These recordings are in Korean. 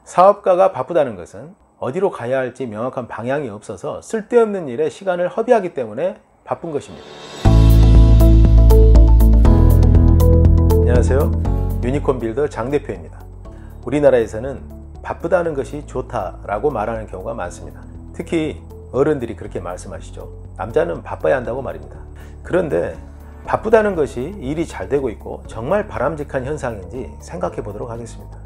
사업가가 바쁘다는 것은 어디로 가야 할지 명확한 방향이 없어서 쓸데없는 일에 시간을 허비하기 때문에 바쁜 것입니다. 안녕하세요. 유니콘 빌더 장 대표입니다. 우리나라에서는 바쁘다는 것이 좋다라고 말하는 경우가 많습니다. 특히 어른들이 그렇게 말씀하시죠. 남자는 바빠야 한다고 말입니다. 그런데 바쁘다는 것이 일이 잘 되고 있고 정말 바람직한 현상인지 생각해 보도록 하겠습니다.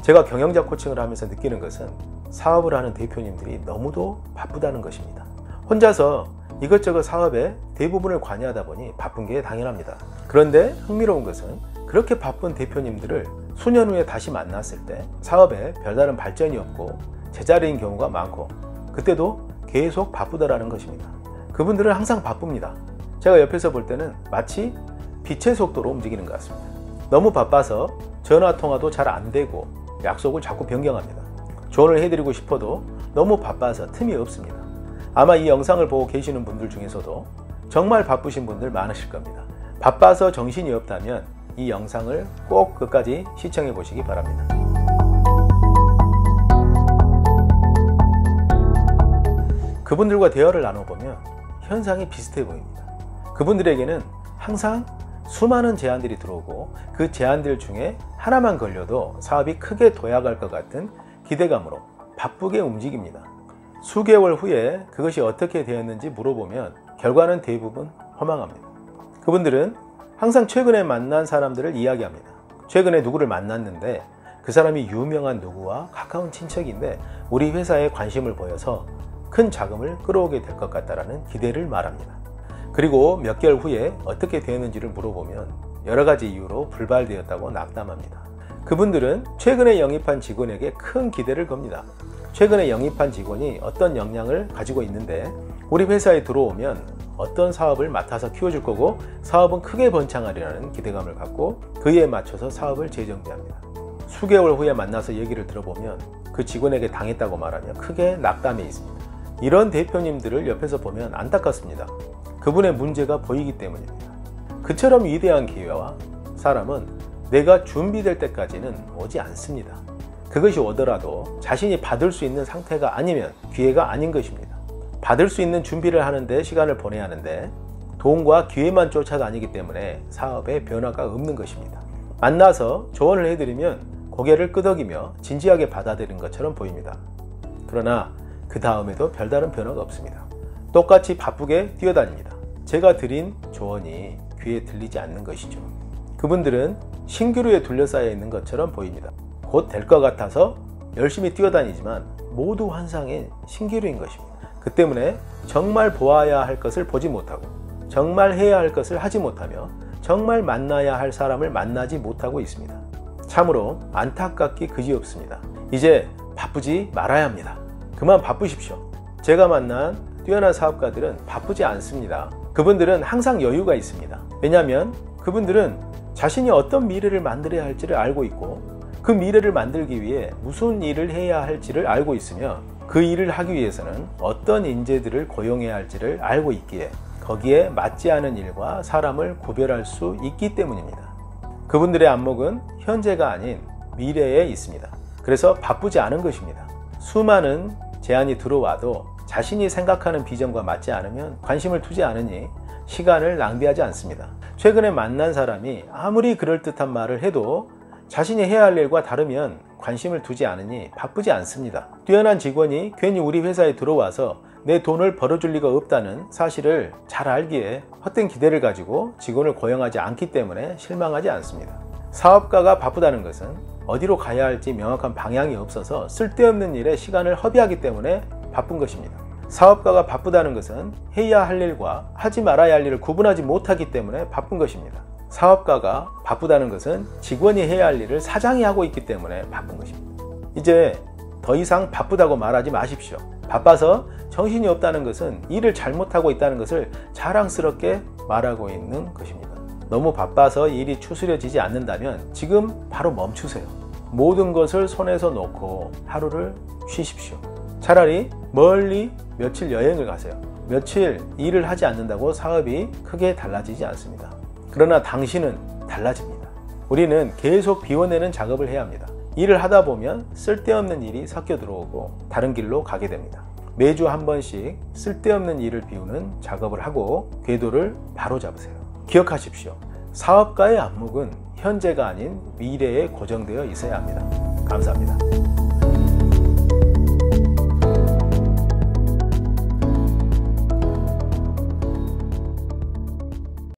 제가 경영자 코칭을 하면서 느끼는 것은 사업을 하는 대표님들이 너무도 바쁘다는 것입니다. 혼자서 이것저것 사업의 대부분을 관여하다 보니 바쁜 게 당연합니다. 그런데 흥미로운 것은 그렇게 바쁜 대표님들을 수년 후에 다시 만났을 때 사업에 별다른 발전이 없고 제자리인 경우가 많고 그때도 계속 바쁘다라는 것입니다. 그분들은 항상 바쁩니다. 제가 옆에서 볼 때는 마치 빛의 속도로 움직이는 것 같습니다. 너무 바빠서 전화통화도 잘 안 되고 약속을 자꾸 변경합니다. 조언을 해드리고 싶어도 너무 바빠서 틈이 없습니다. 아마 이 영상을 보고 계시는 분들 중에서도 정말 바쁘신 분들 많으실 겁니다. 바빠서 정신이 없다면 이 영상을 꼭 끝까지 시청해 보시기 바랍니다. 그분들과 대화를 나눠보면 현상이 비슷해 보입니다. 그분들에게는 항상 수많은 제안들이 들어오고 그 제안들 중에 하나만 걸려도 사업이 크게 도약할 것 같은 기대감으로 바쁘게 움직입니다. 수개월 후에 그것이 어떻게 되었는지 물어보면 결과는 대부분 허망합니다. 그분들은 항상 최근에 만난 사람들을 이야기합니다. 최근에 누구를 만났는데 그 사람이 유명한 누구와 가까운 친척인데 우리 회사에 관심을 보여서 큰 자금을 끌어오게 될 것 같다라는 기대를 말합니다. 그리고 몇 개월 후에 어떻게 되었는지를 물어보면 여러 가지 이유로 불발되었다고 낙담합니다. 그분들은 최근에 영입한 직원에게 큰 기대를 겁니다. 최근에 영입한 직원이 어떤 역량을 가지고 있는데 우리 회사에 들어오면 어떤 사업을 맡아서 키워줄 거고 사업은 크게 번창하리라는 기대감을 갖고 그에 맞춰서 사업을 재정비합니다. 수개월 후에 만나서 얘기를 들어보면 그 직원에게 당했다고 말하며 크게 낙담해 있습니다. 이런 대표님들을 옆에서 보면 안타깝습니다. 그분의 문제가 보이기 때문입니다. 그처럼 위대한 기회와 사람은 내가 준비될 때까지는 오지 않습니다. 그것이 오더라도 자신이 받을 수 있는 상태가 아니면 기회가 아닌 것입니다. 받을 수 있는 준비를 하는데 시간을 보내야 하는데 돈과 기회만 쫓아다니기 때문에 사업에 변화가 없는 것입니다. 만나서 조언을 해드리면 고개를 끄덕이며 진지하게 받아들인 것처럼 보입니다. 그러나 그 다음에도 별다른 변화가 없습니다. 똑같이 바쁘게 뛰어다닙니다. 제가 드린 조언이 귀에 들리지 않는 것이죠. 그분들은 신기루에 둘러싸여 있는 것처럼 보입니다. 곧 될 것 같아서 열심히 뛰어다니지만 모두 환상의 신기루인 것입니다. 그 때문에 정말 보아야 할 것을 보지 못하고 정말 해야 할 것을 하지 못하며 정말 만나야 할 사람을 만나지 못하고 있습니다. 참으로 안타깝기 그지없습니다. 이제 바쁘지 말아야 합니다. 그만 바쁘십시오. 제가 만난 뛰어난 사업가들은 바쁘지 않습니다. 그분들은 항상 여유가 있습니다. 왜냐하면 그분들은 자신이 어떤 미래를 만들어야 할지를 알고 있고 그 미래를 만들기 위해 무슨 일을 해야 할지를 알고 있으며 그 일을 하기 위해서는 어떤 인재들을 고용해야 할지를 알고 있기에 거기에 맞지 않은 일과 사람을 구별할 수 있기 때문입니다. 그분들의 안목은 현재가 아닌 미래에 있습니다. 그래서 바쁘지 않은 것입니다. 수많은 제안이 들어와도 자신이 생각하는 비전과 맞지 않으면 관심을 두지 않으니 시간을 낭비하지 않습니다. 최근에 만난 사람이 아무리 그럴듯한 말을 해도 자신이 해야 할 일과 다르면 관심을 두지 않으니 바쁘지 않습니다. 뛰어난 직원이 괜히 우리 회사에 들어와서 내 돈을 벌어줄 리가 없다는 사실을 잘 알기에 헛된 기대를 가지고 직원을 고용하지 않기 때문에 실망하지 않습니다. 사업가가 바쁘다는 것은 어디로 가야 할지 명확한 방향이 없어서 쓸데없는 일에 시간을 허비하기 때문에 바쁜 것입니다. 사업가가 바쁘다는 것은 해야 할 일과 하지 말아야 할 일을 구분하지 못하기 때문에 바쁜 것입니다. 사업가가 바쁘다는 것은 직원이 해야 할 일을 사장이 하고 있기 때문에 바쁜 것입니다. 이제 더 이상 바쁘다고 말하지 마십시오. 바빠서 정신이 없다는 것은 일을 잘못하고 있다는 것을 자랑스럽게 말하고 있는 것입니다. 너무 바빠서 일이 추스려지지 않는다면 지금 바로 멈추세요. 모든 것을 손에서 놓고 하루를 쉬십시오. 차라리 멀리 며칠 여행을 가세요. 며칠 일을 하지 않는다고 사업이 크게 달라지지 않습니다. 그러나 당신은 달라집니다. 우리는 계속 비워내는 작업을 해야 합니다. 일을 하다 보면 쓸데없는 일이 섞여 들어오고 다른 길로 가게 됩니다. 매주 한 번씩 쓸데없는 일을 비우는 작업을 하고 궤도를 바로 잡으세요. 기억하십시오. 사업가의 안목은 현재가 아닌 미래에 고정되어 있어야 합니다. 감사합니다.